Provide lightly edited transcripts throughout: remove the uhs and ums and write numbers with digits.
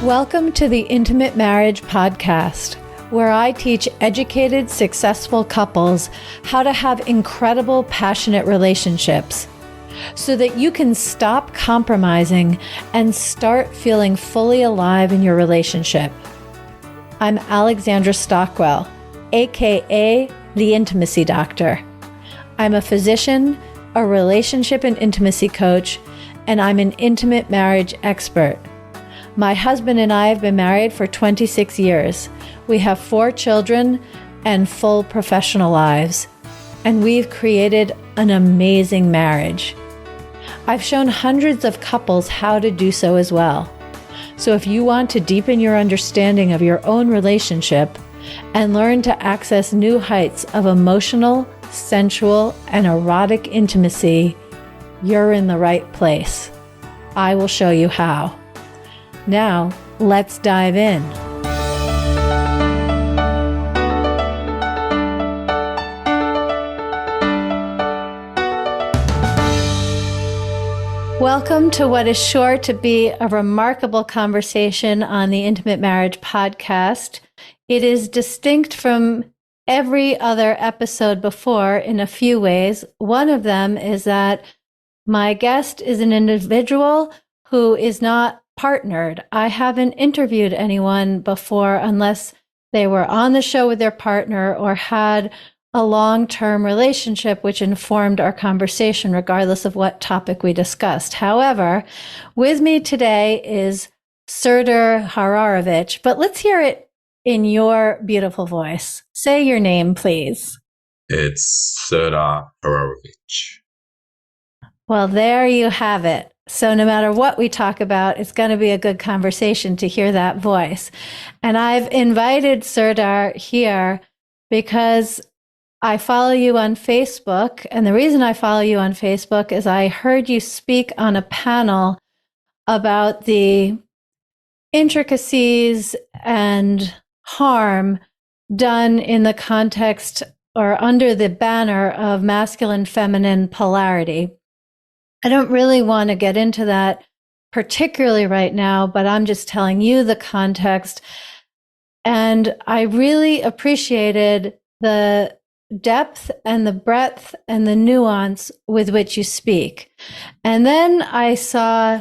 Welcome to the Intimate Marriage Podcast, where I teach educated, successful couples how to have incredible, passionate relationships so that you can stop compromising and start feeling fully alive in your relationship. I'm Alexandra Stockwell, aka the Intimacy Doctor. I'm a physician, a relationship and intimacy coach, and I'm an intimate marriage expert. My husband and I have been married for 26 years. We have 4 children and full professional lives, and we've created an amazing marriage. I've shown hundreds of couples how to do so as well. So if you want to deepen your understanding of your own relationship and learn to access new heights of emotional, sensual, and erotic intimacy, you're in the right place. I will show you how. Now, let's dive in. Welcome to what is sure to be a remarkable conversation on the Intimate Marriage Podcast. It is distinct from every other episode before in a few ways. One of them is that my guest is an individual who is not partnered. I haven't interviewed anyone before unless they were on the show with their partner or had a long-term relationship which informed our conversation regardless of what topic we discussed. However, with me today is Serdar Hararovich, but let's hear it in your beautiful voice. Say your name, please. It's Serdar Hararovich. Well, there you have it. So no matter what we talk about, it's going to be a good conversation to hear that voice. And I've invited Serdar here because I follow you on Facebook. And the reason I follow you on Facebook is I heard you speak on a panel about the intricacies and harm done in the context or under the banner of masculine-feminine polarity. I don't really want to get into that particularly right now, but I'm just telling you the context. And I really appreciated the depth and the breadth and the nuance with which you speak. And then I saw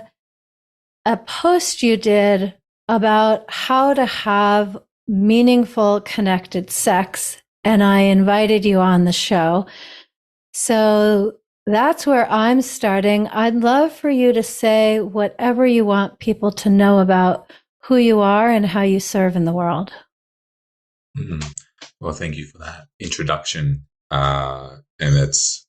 a post you did about how to have meaningful, connected sex, and I invited you on the show. So that's where I'm starting. I'd love for you to say whatever you want people to know about who you are and how you serve in the world. Well, thank you for that introduction. And it's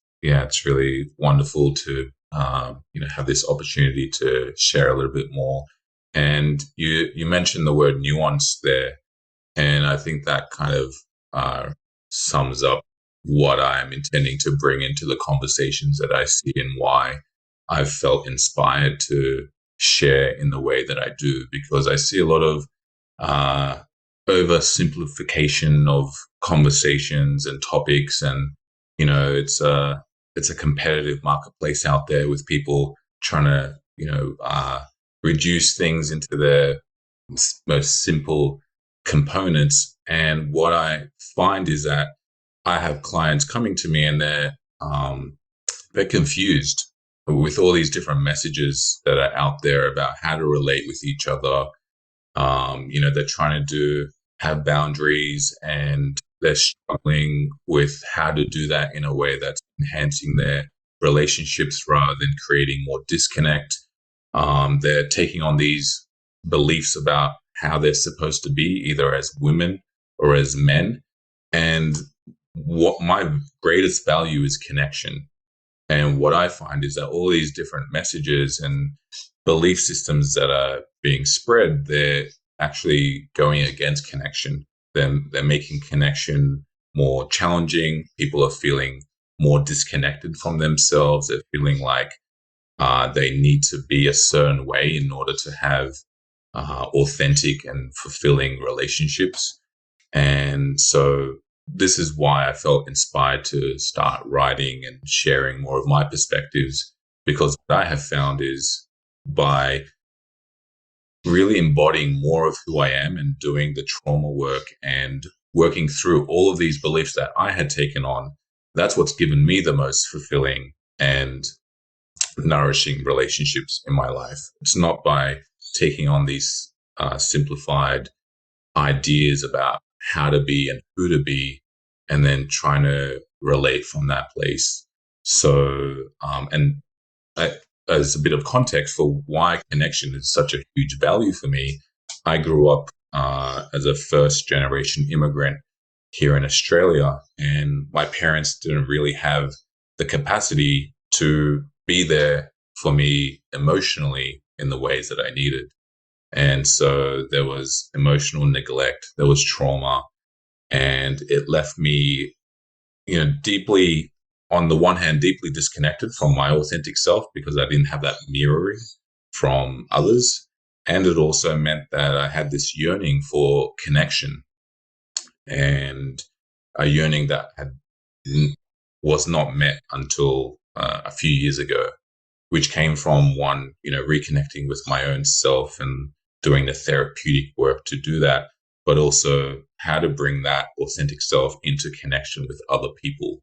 really wonderful to, have this opportunity to share a little bit more. And you mentioned the word nuance there. And I think that kind of sums up what I'm intending to bring into the conversations that I see and why I've felt inspired to share in the way that I do, because I see a lot of oversimplification of conversations and topics. And, it's a competitive marketplace out there with people trying to, reduce things into their most simple components. And what I find is that I have clients coming to me and they're confused with all these different messages that are out there about how to relate with each other. They're trying to have boundaries and they're struggling with how to do that in a way that's enhancing their relationships rather than creating more disconnect. They're taking on these beliefs about how they're supposed to be, either as women or as men. And what my greatest value is connection. And what I find is that all these different messages and belief systems that are being spread, they're actually going against connection. They're making connection more challenging. People are feeling more disconnected from themselves. They're feeling like they need to be a certain way in order to have authentic and fulfilling relationships. And so this is why I felt inspired to start writing and sharing more of my perspectives, because what I have found is by really embodying more of who I am and doing the trauma work and working through all of these beliefs that I had taken on, that's what's given me the most fulfilling and nourishing relationships in my life. It's not by taking on these simplified ideas about how to be and who to be, and then trying to relate from that place. So, and I, as a bit of context for why connection is such a huge value for me, I grew up as a first generation immigrant here in Australia, and my parents didn't really have the capacity to be there for me emotionally in the ways that I needed. And so there was emotional neglect, there was trauma, and it left me, deeply, on the one hand, deeply disconnected from my authentic self because I didn't have that mirroring from others. And it also meant that I had this yearning for connection, and a yearning that was not met until a few years ago, which came from one, reconnecting with my own self and doing the therapeutic work to do that, but also how to bring that authentic self into connection with other people.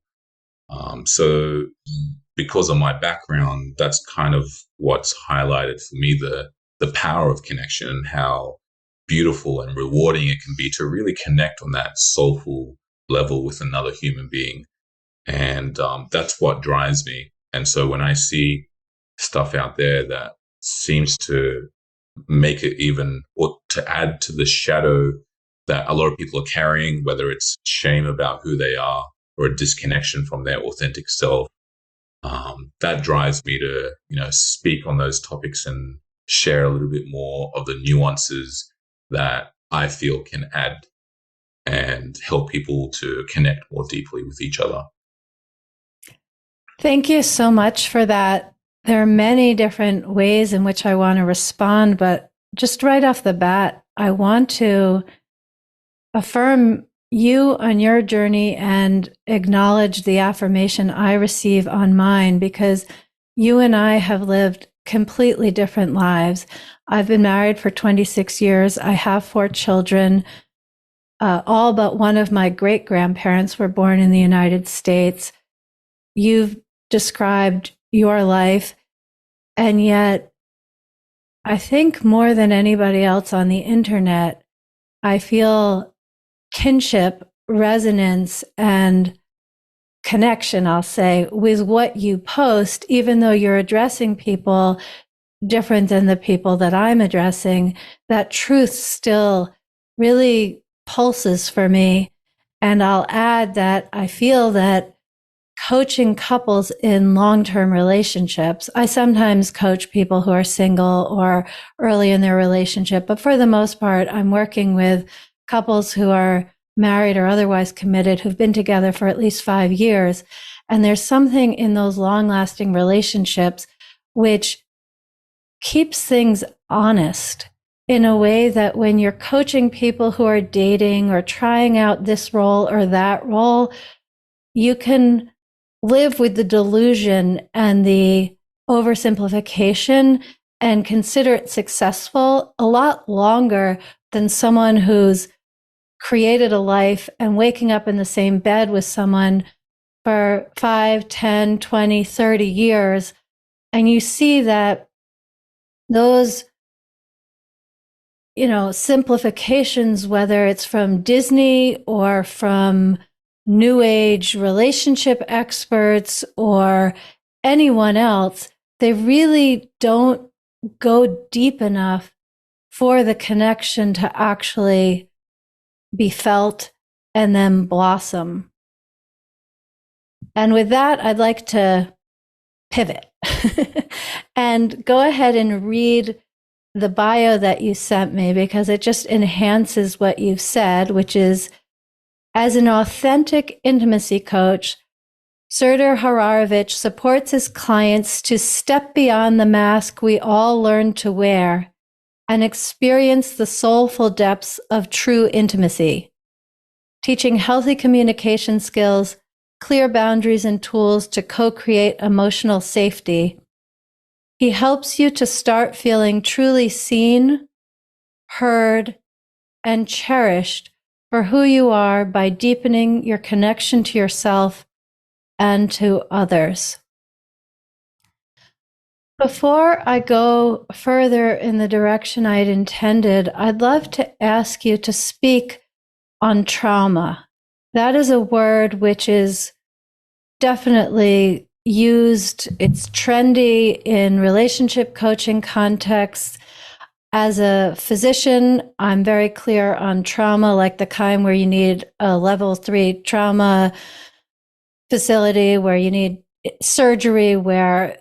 So because of my background, that's kind of what's highlighted for me the power of connection and how beautiful and rewarding it can be to really connect on that soulful level with another human being. And that's what drives me. And so when I see stuff out there that seems to make it even, or to add to the shadow that a lot of people are carrying, whether it's shame about who they are or a disconnection from their authentic self, that drives me to, speak on those topics and share a little bit more of the nuances that I feel can add and help people to connect more deeply with each other. Thank you so much for that. There are many different ways in which I want to respond, but just right off the bat, I want to affirm you on your journey and acknowledge the affirmation I receive on mine, because you and I have lived completely different lives. I've been married for 26 years. I have 4 children. All but one of my great-grandparents were born in the United States. You've described your life, and yet I think more than anybody else on the internet, I feel kinship, resonance, and connection, I'll say, with what you post, even though you're addressing people different than the people that I'm addressing. That truth still really pulses for me. And I'll add that I feel that coaching couples in long-term relationships, I sometimes coach people who are single or early in their relationship, but for the most part, I'm working with couples who are married or otherwise committed, who've been together for at least 5 years. And there's something in those long-lasting relationships which keeps things honest in a way that when you're coaching people who are dating or trying out this role or that role, you can live with the delusion and the oversimplification and consider it successful a lot longer than someone who's created a life and waking up in the same bed with someone for 5, 10, 20, 30 years. And you see that those, simplifications, whether it's from Disney or from New Age relationship experts or anyone else, they really don't go deep enough for the connection to actually be felt and then blossom. And with that, I'd like to pivot and go ahead and read the bio that you sent me, because it just enhances what you've said, which is, as an authentic intimacy coach, Serdar Hararovich supports his clients to step beyond the mask we all learn to wear and experience the soulful depths of true intimacy, teaching healthy communication skills, clear boundaries, and tools to co-create emotional safety. He helps you to start feeling truly seen, heard, and cherished for who you are by deepening your connection to yourself and to others. Before I go further in the direction I'd intended, I'd love to ask you to speak on trauma. That is a word which is definitely used. It's trendy in relationship coaching contexts. As a physician, I'm very clear on trauma, like the kind where you need a level 3 trauma facility, where you need surgery, where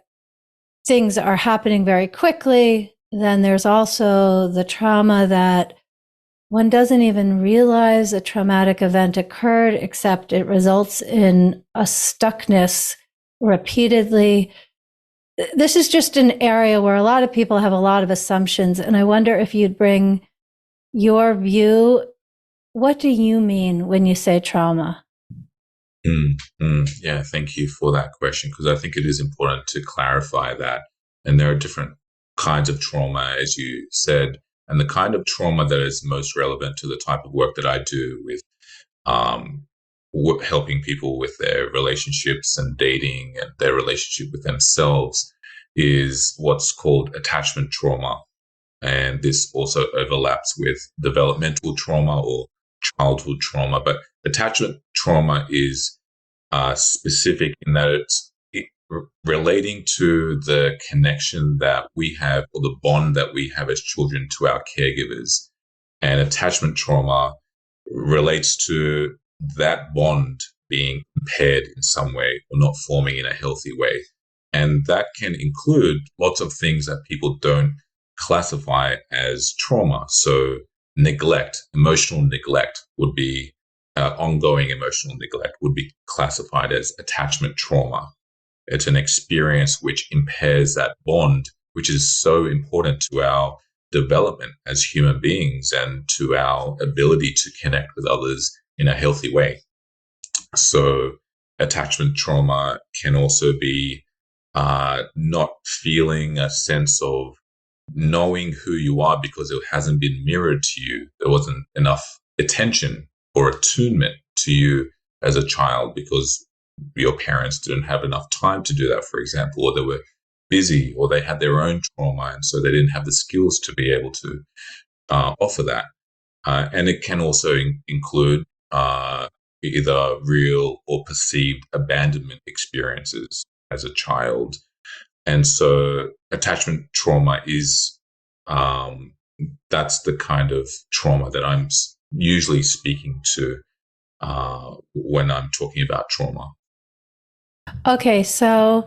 things are happening very quickly. Then there's also the trauma that one doesn't even realize a traumatic event occurred, except it results in a stuckness repeatedly. This is just an area where a lot of people have a lot of assumptions. And I wonder if you'd bring your view. What do you mean when you say trauma? Yeah, thank you for that question, because I think it is important to clarify that. And there are different kinds of trauma, as you said, and the kind of trauma that is most relevant to the type of work that I do with helping people with their relationships and dating and their relationship with themselves is what's called attachment trauma. And this also overlaps with developmental trauma or childhood trauma. But attachment trauma is specific in that it's relating to the connection that we have, or the bond that we have as children to our caregivers. And attachment trauma relates to that bond being impaired in some way or not forming in a healthy way. And that can include lots of things that people don't classify as trauma. So neglect, emotional neglect would be ongoing emotional neglect would be classified as attachment trauma. It's an experience which impairs that bond, which is so important to our development as human beings and to our ability to connect with others in a healthy way. So attachment trauma can also be not feeling a sense of knowing who you are because it hasn't been mirrored to you. There wasn't enough attention or attunement to you as a child because your parents didn't have enough time to do that, for example, or they were busy, or they had their own trauma, and so they didn't have the skills to be able to offer that. And it can also include either real or perceived abandonment experiences as a child. And so attachment trauma is, that's the kind of trauma that I'm usually speaking to when I'm talking about trauma. Okay, so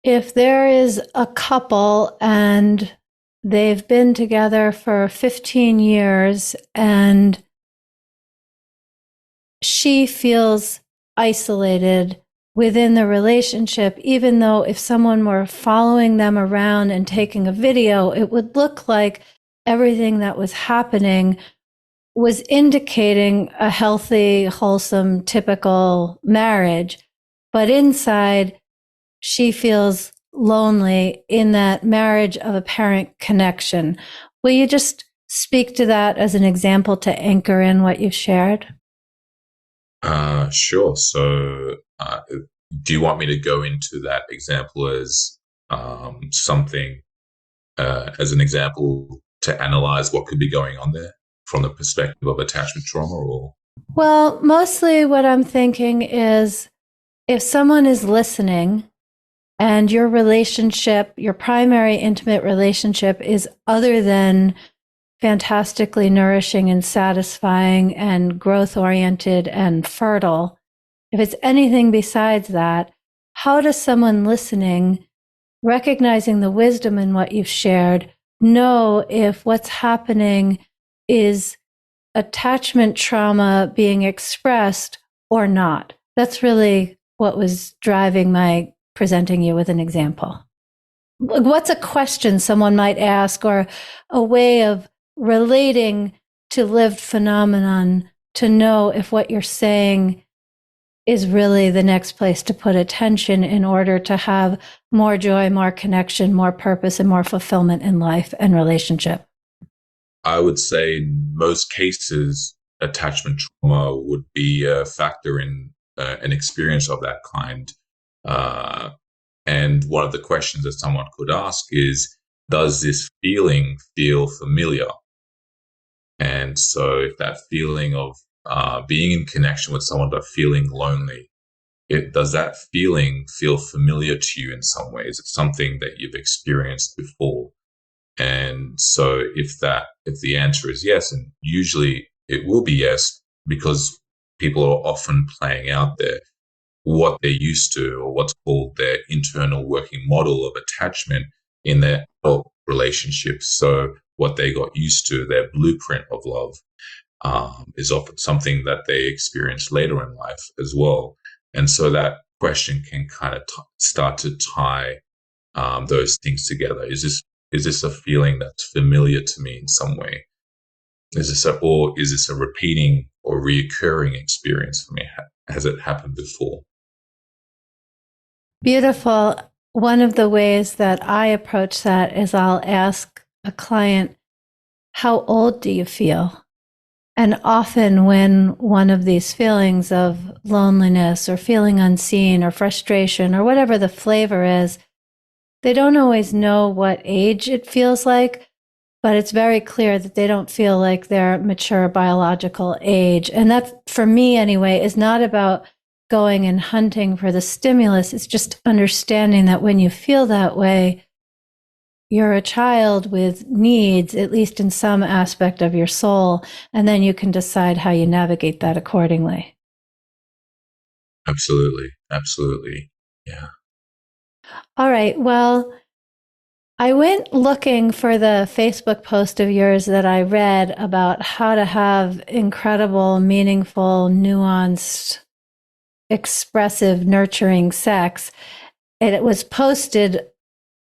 if there is a couple and they've been together for 15 years and she feels isolated within the relationship, even though if someone were following them around and taking a video, it would look like everything that was happening was indicating a healthy, wholesome, typical marriage. But inside, she feels lonely in that marriage of a parent connection. Will you just speak to that as an example to anchor in what you shared? Sure. So do you want me to go into that example as something, as an example to analyze what could be going on there from the perspective of attachment trauma? Or? Well, mostly what I'm thinking is if someone is listening and your relationship, your primary intimate relationship is other than fantastically nourishing and satisfying and growth-oriented and fertile, if it's anything besides that, how does someone listening, recognizing the wisdom in what you've shared, know if what's happening is attachment trauma being expressed or not? That's really what was driving my presenting you with an example. What's a question someone might ask, or a way of relating to lived phenomenon to know if what you're saying is really the next place to put attention in order to have more joy, more connection, more purpose, and more fulfillment in life and relationship? I would say in most cases, attachment trauma would be a factor in an experience of that kind. Uh, and one of the questions that someone could ask is, does this feeling feel familiar? And so if that feeling of being in connection with someone but feeling lonely, does that feeling feel familiar to you in some ways? It's something that you've experienced before. And so if the answer is yes, and usually it will be yes, because people are often playing out what they're used to, or what's called their internal working model of attachment in their adult relationships. So what they got used to, their blueprint of love, is often something that they experience later in life as well. And so that question can kind of start to tie those things together. Is this a feeling that's familiar to me in some way? Or is this a repeating or reoccurring experience for me? Has it happened before? Beautiful. One of the ways that I approach that is I'll ask a client, how old do you feel? And often when one of these feelings of loneliness or feeling unseen or frustration or whatever the flavor is, they don't always know what age it feels like, but it's very clear that they don't feel like their mature biological age. And that, for me anyway, is not about going and hunting for the stimulus. It's just understanding that when you feel that way, you're a child with needs, at least in some aspect of your soul, and then you can decide how you navigate that accordingly. Absolutely. Absolutely. Yeah. All right. Well, I went looking for the Facebook post of yours that I read about how to have incredible, meaningful, nuanced, expressive, nurturing sex. And it was posted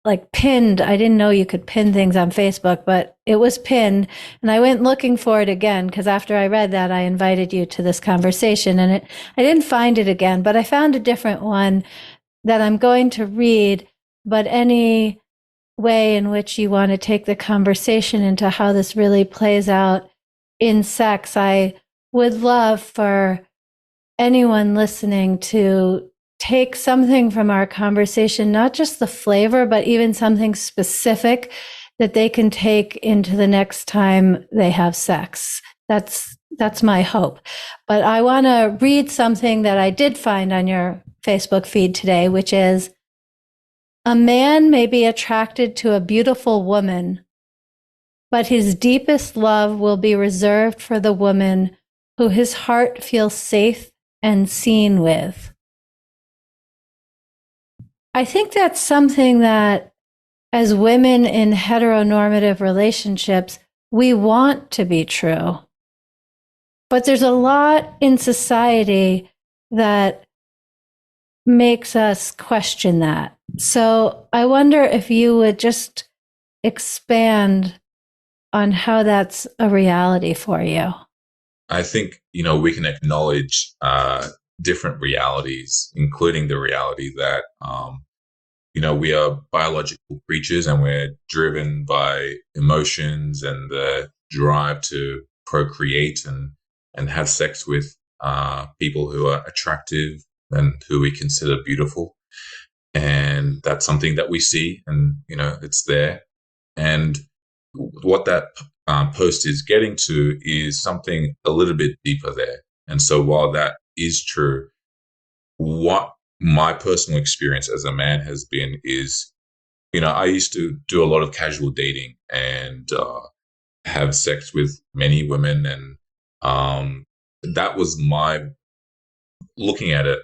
like pinned. I didn't know you could pin things on Facebook, but it was pinned. And I went looking for it again because after I read that, I invited you to this conversation and I didn't find it again, but I found a different one that I'm going to read. But any way in which you want to take the conversation into how this really plays out in sex, I would love for anyone listening to take something from our conversation, not just the flavor, but even something specific that they can take into the next time they have sex. That's my hope. But I want to read something that I did find on your Facebook feed today, which is, a man may be attracted to a beautiful woman, but his deepest love will be reserved for the woman who his heart feels safe and seen with. I think that's something that, as women in heteronormative relationships, we want to be true. But there's a lot in society that makes us question that. So I wonder if you would just expand on how that's a reality for you. I think, we can acknowledge different realities, including the reality that, we are biological creatures and we're driven by emotions and the drive to procreate and have sex with people who are attractive and who we consider beautiful. And that's something that we see and, it's there. And what that post is getting to is something a little bit deeper there. And so while that is true, what my personal experience as a man has been is, I used to do a lot of casual dating and have sex with many women. And that was my looking at it.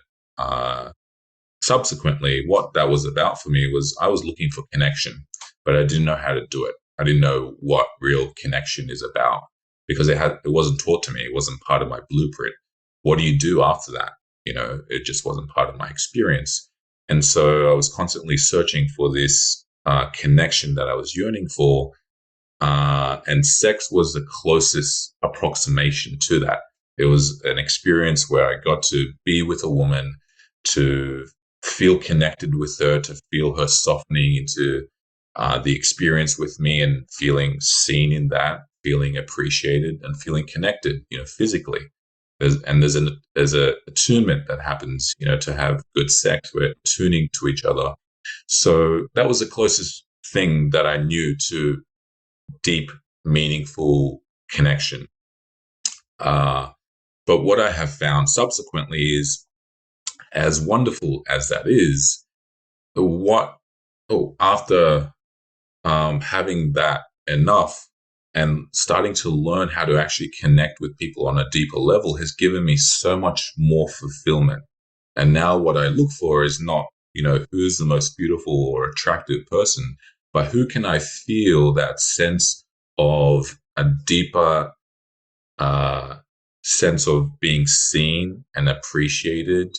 Subsequently, what that was about for me was I was looking for connection, but I didn't know how to do it. I didn't know what real connection is about because it wasn't taught to me. It wasn't part of my blueprint. What do you do after that? It just wasn't part of my experience. And so I was constantly searching for this connection that I was yearning for. And sex was the closest approximation to that. It was an experience where I got to be with a woman, to feel connected with her, to feel her softening into the experience with me and feeling seen in that. feeling appreciated and feeling connected, physically. There's a attunement that happens, to have good sex. We're tuning to each other. So that was the closest thing that I knew to deep, meaningful connection. But what I have found subsequently is, as wonderful as that is, after having that enough and starting to learn how to actually connect with people on a deeper level has given me so much more fulfillment. And now what I look for is not, who's the most beautiful or attractive person, but who can I feel that sense of a deeper sense of being seen and appreciated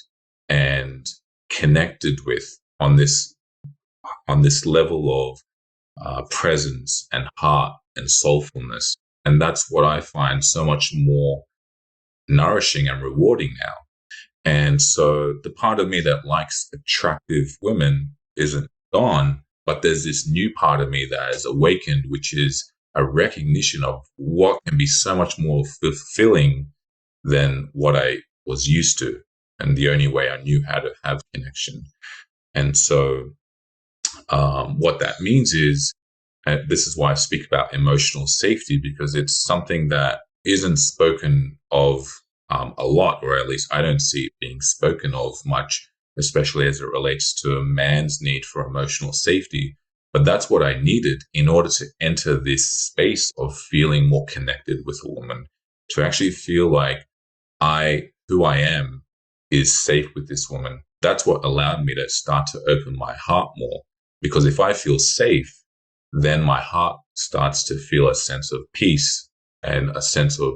and connected with on this level of presence and heart and soulfulness. And that's what I find so much more nourishing and rewarding now. And so the part of me that likes attractive women isn't gone, but there's this new part of me that is awakened, which is a recognition of what can be so much more fulfilling than what I was used to, and the only way I knew how to have connection. And so what that means is, and this is why I speak about emotional safety, because it's something that isn't spoken of a lot, or at least I don't see it being spoken of much, especially as it relates to a man's need for emotional safety. But that's what I needed in order to enter this space of feeling more connected with a woman, to actually feel like who I am is safe with this woman. That's what allowed me to start to open my heart more. Because if I feel safe, then my heart starts to feel a sense of peace and a sense of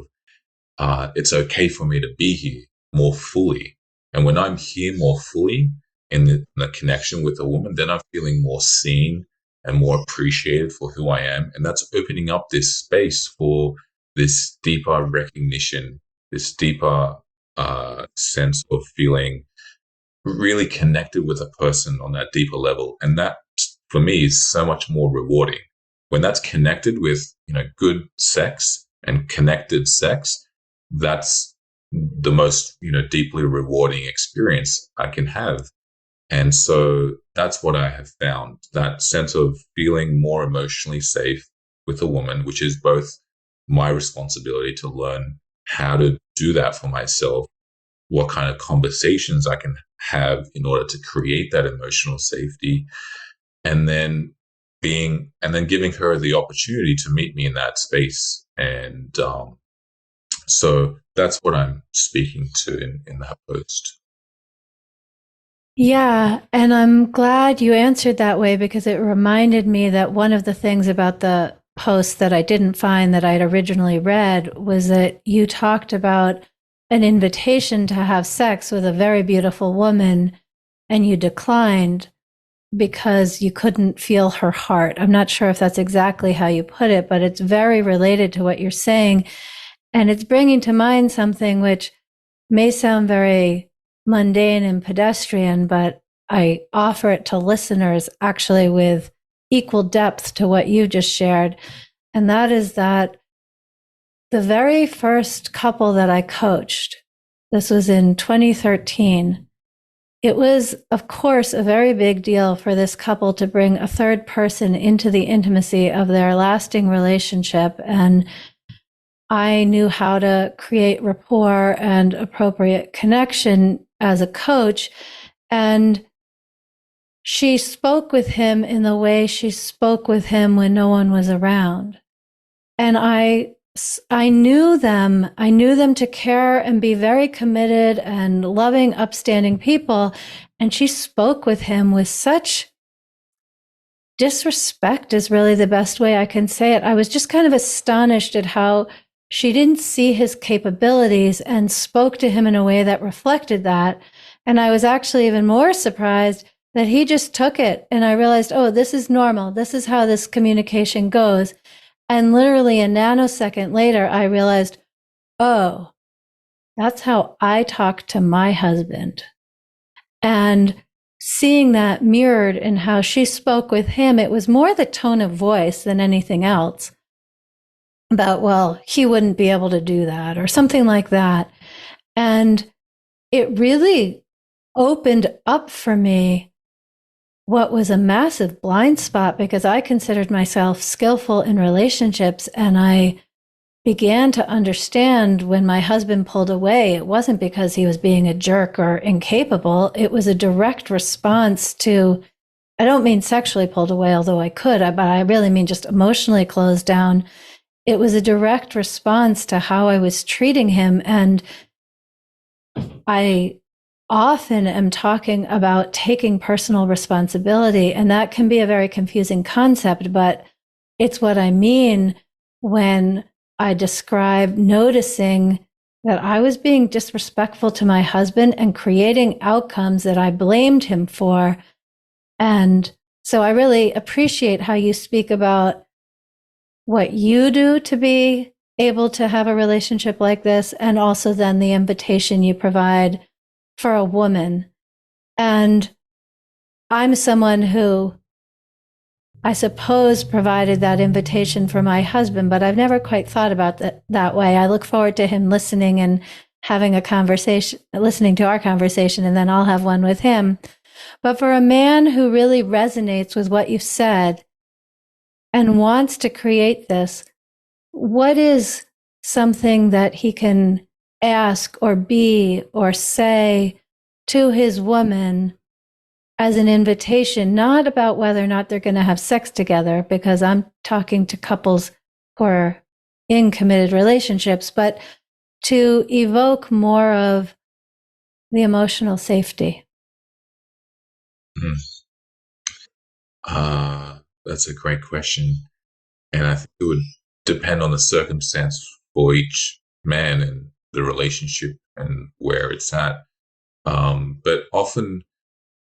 it's okay for me to be here more fully. And when I'm here more fully in the connection with a woman, then I'm feeling more seen and more appreciated for who I am. And that's opening up this space for this deeper recognition, this deeper sense of feeling really connected with a person on that deeper level. And that, for me, is so much more rewarding. When that's connected with, good sex and connected sex, that's the most, deeply rewarding experience I can have. And so that's what I have found, that sense of feeling more emotionally safe with a woman, which is both my responsibility to learn how to do that for myself, what kind of conversations I can have in order to create that emotional safety, and then giving her the opportunity to meet me in that space. And so that's what I'm speaking to in that post. Yeah, and I'm glad you answered that way, because it reminded me that one of the things about the post that I didn't find that I'd originally read was that you talked about an invitation to have sex with a very beautiful woman, and you declined because you couldn't feel her heart. I'm not sure if that's exactly how you put it, but it's very related to what you're saying. And it's bringing to mind something which may sound very mundane and pedestrian, but I offer it to listeners actually with equal depth to what you just shared. And that is that the very first couple that I coached, this was in 2013, it was, of course, a very big deal for this couple to bring a third person into the intimacy of their lasting relationship. And I knew how to create rapport and appropriate connection as a coach. And she spoke with him in the way she spoke with him when no one was around. And I knew them. I knew them to care and be very committed and loving, upstanding people. And she spoke with him with such disrespect, is really the best way I can say it. I was just kind of astonished at how she didn't see his capabilities and spoke to him in a way that reflected that. And I was actually even more surprised that he just took it. And I realized, oh, this is normal. This is how this communication goes. And literally a nanosecond later, I realized, oh, that's how I talk to my husband. And seeing that mirrored in how she spoke with him, it was more the tone of voice than anything else. about, well, he wouldn't be able to do that or something like that. And it really opened up for me what was a massive blind spot, because I considered myself skillful in relationships. And I began to understand when my husband pulled away, it wasn't because he was being a jerk or incapable. It was a direct response to, I don't mean sexually pulled away, although I could, but I really mean just emotionally closed down. It was a direct response to how I was treating him. And I often am talking about taking personal responsibility, and that can be a very confusing concept, but it's what I mean when I describe noticing that I was being disrespectful to my husband and creating outcomes that I blamed him for. And so I really appreciate how you speak about what you do to be able to have a relationship like this, and also then the invitation you provide for a woman. And I'm someone who, I suppose, provided that invitation for my husband, but I've never quite thought about that way. I look forward to him listening and having a conversation, listening to our conversation, and then I'll have one with him. But for a man who really resonates with what you've said and wants to create this, what is something that he can ask or be or say to his woman as an invitation, not about whether or not they're going to have sex together, because I'm talking to couples who are in committed relationships, but to evoke more of the emotional safety? That's a great question. And I think it would depend on the circumstance for each man and the relationship and where it's at. But often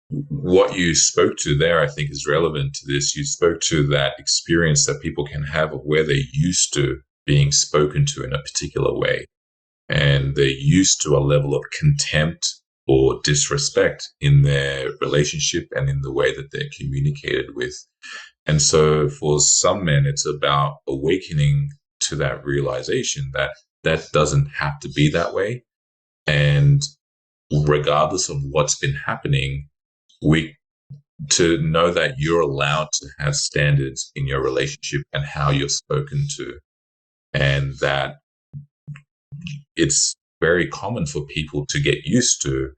what you spoke to there, I think, is relevant to this. You spoke to that experience that people can have of where they're used to being spoken to in a particular way. And they're used to a level of contempt or disrespect in their relationship and in the way that they're communicated with. And so for some men, it's about awakening to that realization that that doesn't have to be that way. And regardless of what's been happening, to know that you're allowed to have standards in your relationship and how you're spoken to, and that it's very common for people to get used to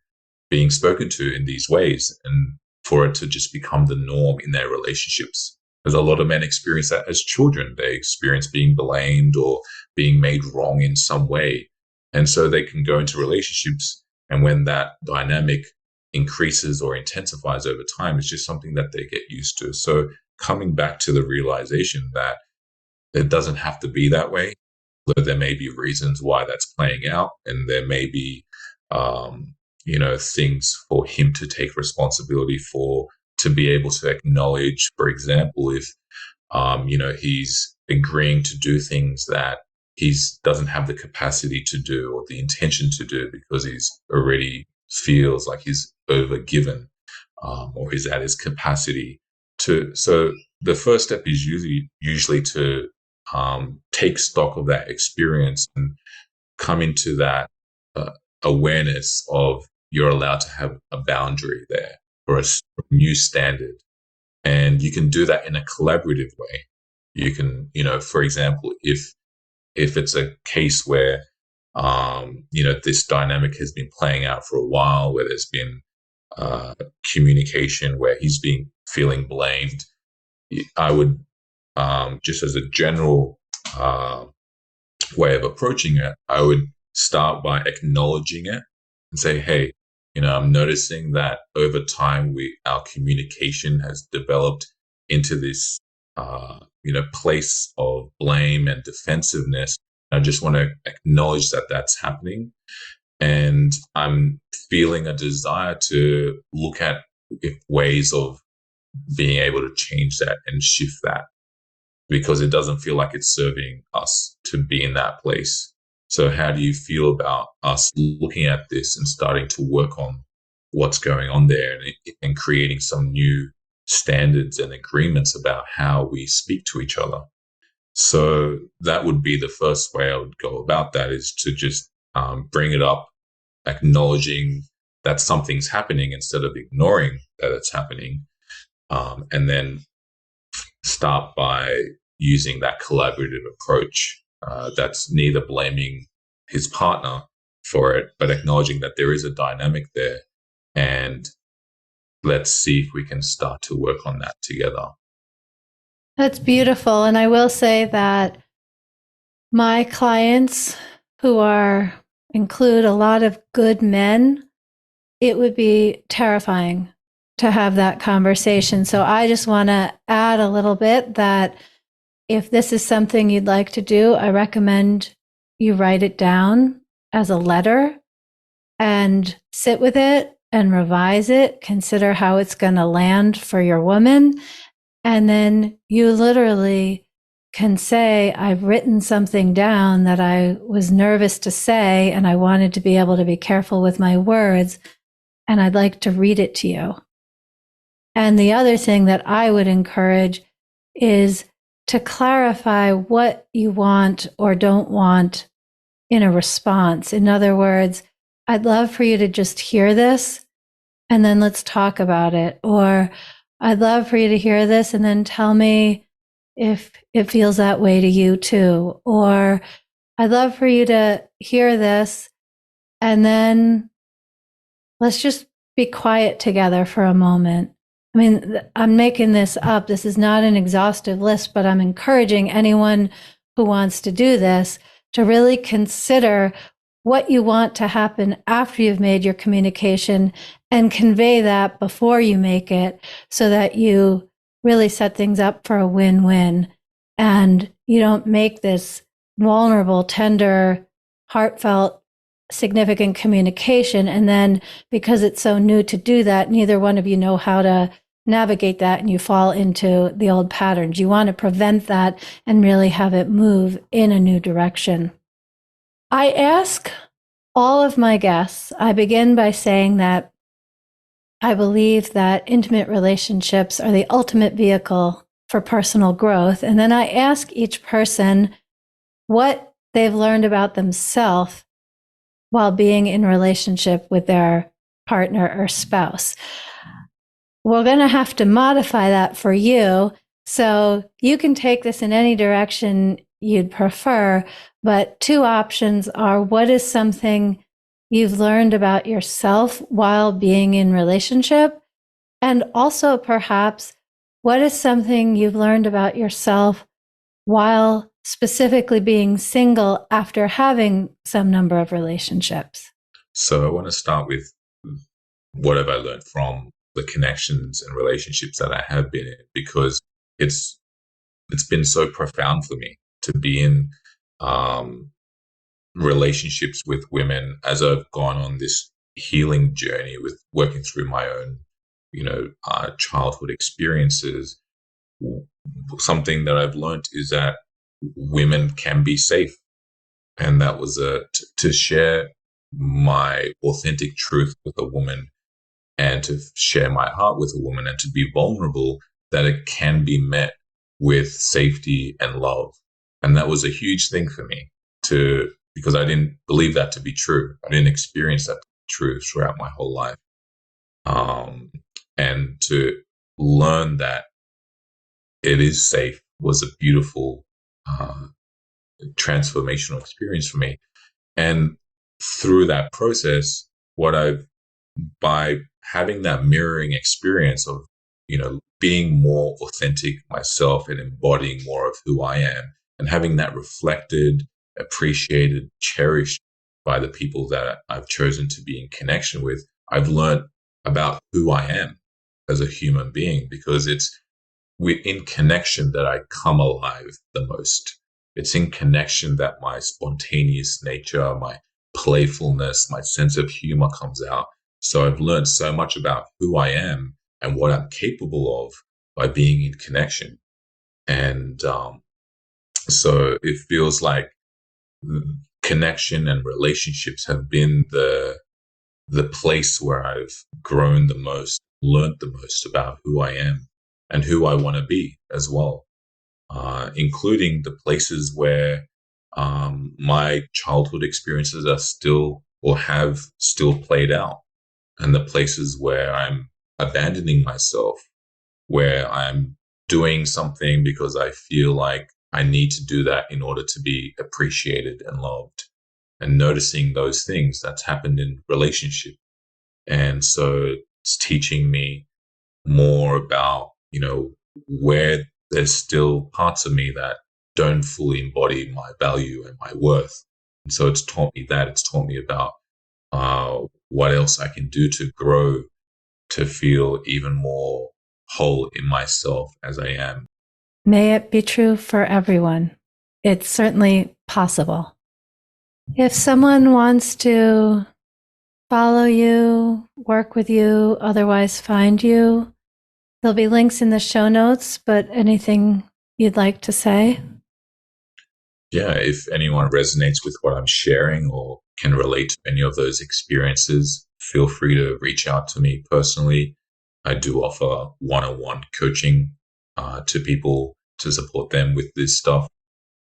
being spoken to in these ways and for it to just become the norm in their relationships. Because a lot of men experience that as children. They experience being blamed or being made wrong in some way. And so they can go into relationships, and when that dynamic increases or intensifies over time, it's just something that they get used to. So coming back to the realization that it doesn't have to be that way, though there may be reasons why that's playing out, and there may be, things for him to take responsibility for, to be able to acknowledge, for example, if, he's agreeing to do things that he doesn't have the capacity to do or the intention to do because he's already feels like he's overgiven, or he's at his capacity to. So the first step is usually to take stock of that experience and come into that awareness of you're allowed to have a boundary there or a new standard. And you can do that in a collaborative way. You can, for example, if it's a case where, this dynamic has been playing out for a while, where there's been communication where he's been feeling blamed, I would, just as a general way of approaching it, I would start by acknowledging it and say, hey, I'm noticing that over time our communication has developed into this, place of blame and defensiveness. I just want to acknowledge that that's happening. And I'm feeling a desire to look at ways of being able to change that and shift that, because it doesn't feel like it's serving us to be in that place. So how do you feel about us looking at this and starting to work on what's going on there and creating some new standards and agreements about how we speak to each other? So that would be the first way I would go about that, is to just bring it up, acknowledging that something's happening instead of ignoring that it's happening. And then start by using that collaborative approach, that's neither blaming his partner for it, but acknowledging that there is a dynamic there. And let's see if we can start to work on that together. That's beautiful. And I will say that my clients include a lot of good men, it would be terrifying to have that conversation. So I just want to add a little bit that if this is something you'd like to do, I recommend you write it down as a letter and sit with it and revise it. Consider how it's going to land for your woman. And then you literally can say, I've written something down that I was nervous to say, and I wanted to be able to be careful with my words, and I'd like to read it to you. And the other thing that I would encourage is to clarify what you want or don't want in a response. In other words, I'd love for you to just hear this and then let's talk about it. Or I'd love for you to hear this and then tell me if it feels that way to you too. Or I'd love for you to hear this and then let's just be quiet together for a moment. I mean, I'm making this up. This is not an exhaustive list, but I'm encouraging anyone who wants to do this to really consider what you want to happen after you've made your communication and convey that before you make it, so that you really set things up for a win-win. And you don't make this vulnerable, tender, heartfelt, significant communication. And then because it's so new to do that, neither one of you know how to navigate that, and you fall into the old patterns. You want to prevent that and really have it move in a new direction. I ask all of my guests, I begin by saying that I believe that intimate relationships are the ultimate vehicle for personal growth. And then I ask each person what they've learned about themselves while being in relationship with their partner or spouse. We're going to have to modify that for you. So you can take this in any direction you'd prefer, but two options are: what is something you've learned about yourself while being in relationship? And also perhaps, what is something you've learned about yourself while specifically being single after having some number of relationships? So I want to start with what have I learned from the connections and relationships that I have been in, because it's been so profound for me to be in relationships with women as I've gone on this healing journey with working through my own, childhood experiences. Something that I've learned is that women can be safe, and that was to share my authentic truth with a woman, and to share my heart with a woman, and to be vulnerable, that it can be met with safety and love. And that was a huge thing for me, because I didn't believe that to be true. I didn't experience that to be true throughout my whole life. And to learn that it is safe was a beautiful, transformational experience for me. And through that process, by having that mirroring experience of, being more authentic myself and embodying more of who I am, and having that reflected, appreciated, cherished by the people that I've chosen to be in connection with, I've learned about who I am as a human being, because it's in connection that I come alive the most. It's in connection that my spontaneous nature, my playfulness, my sense of humor comes out. So I've learned so much about who I am and what I'm capable of by being in connection. And so it feels like connection and relationships have been the place where I've grown the most, learned the most about who I am and who I want to be as well. including the places where my childhood experiences are still or have still played out, and the places where I'm abandoning myself, where I'm doing something because I feel like I need to do that in order to be appreciated and loved, and noticing those things that's happened in relationship. And so it's teaching me more about, where there's still parts of me that don't fully embody my value and my worth. And so it's taught me that. It's taught me about what else I can do to grow, to feel even more whole in myself as I am. May it be true for everyone. It's certainly possible. If someone wants to follow you, work with you, otherwise find you, there'll be links in the show notes, but anything you'd like to say? Yeah, if anyone resonates with what I'm sharing or can relate to any of those experiences, feel free to reach out to me personally. I do offer one-on-one coaching to people to support them with this stuff.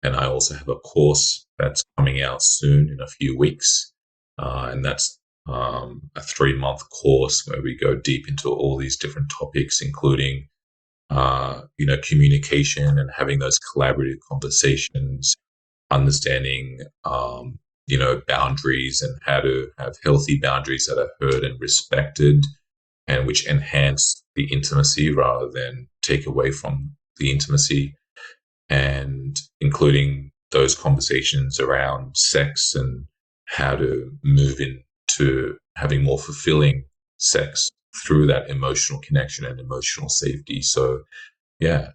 And I also have a course that's coming out soon in a few weeks. And that's a 3-month course where we go deep into all these different topics, including, communication and having those collaborative conversations, understanding, boundaries and how to have healthy boundaries that are heard and respected, and which enhance the intimacy rather than take away from the intimacy, and including those conversations around sex and how to move into having more fulfilling sex through that emotional connection and emotional safety. So, yeah,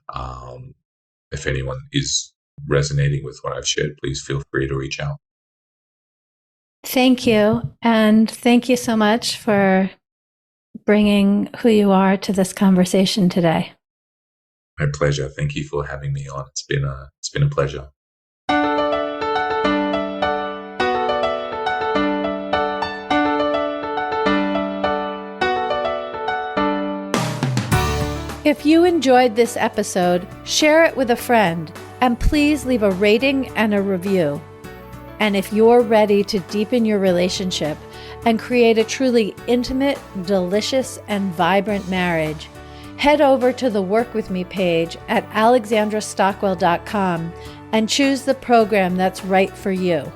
if anyone is resonating with what I've shared, please feel free to reach out. Thank you. And thank you so much for bringing who you are to this conversation today. My pleasure. Thank you for having me on. It's been a pleasure. If you enjoyed this episode, share it with a friend, and please leave a rating and a review. And if you're ready to deepen your relationship and create a truly intimate, delicious, and vibrant marriage, head over to the Work With Me page at alexandrastockwell.com and choose the program that's right for you.